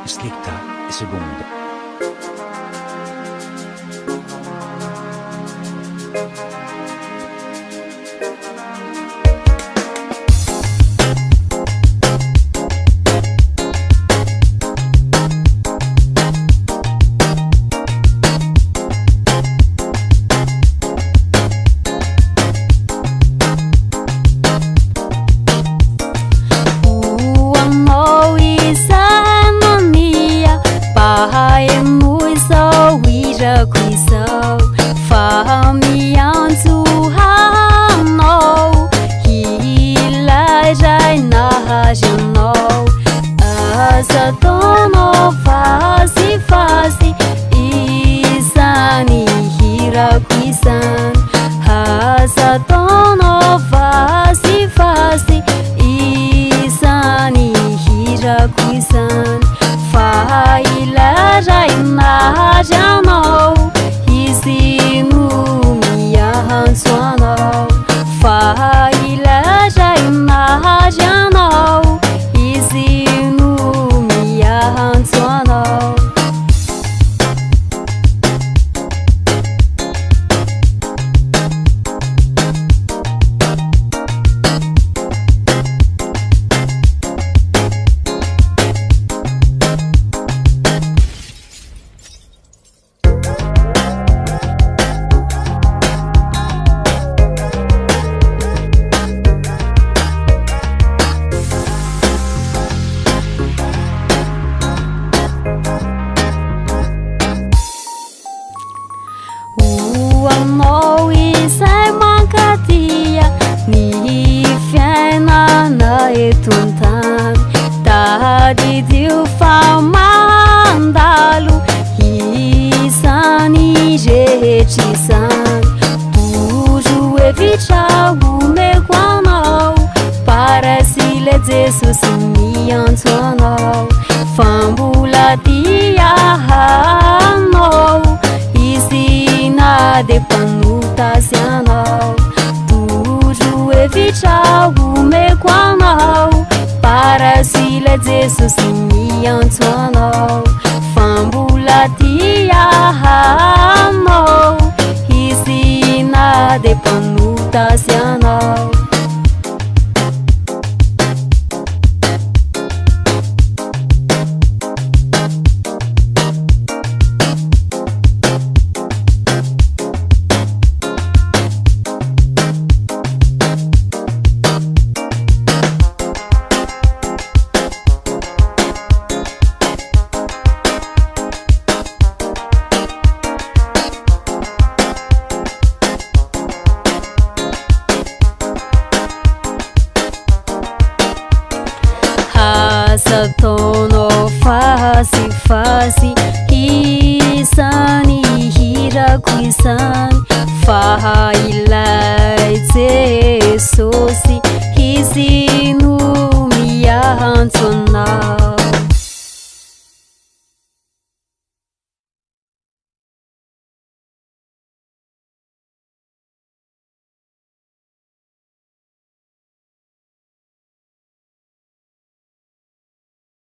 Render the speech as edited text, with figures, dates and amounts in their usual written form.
Slitta e seconda. Jesus mi antono fambulatia hano isina de panuta siano toujours evita o me quano para sile Jesus mi antono fambulatia hano isina de panuta siano. Satono fasi fasi hisani hira kuisan faha ilai te sosi hisinu miya hantona.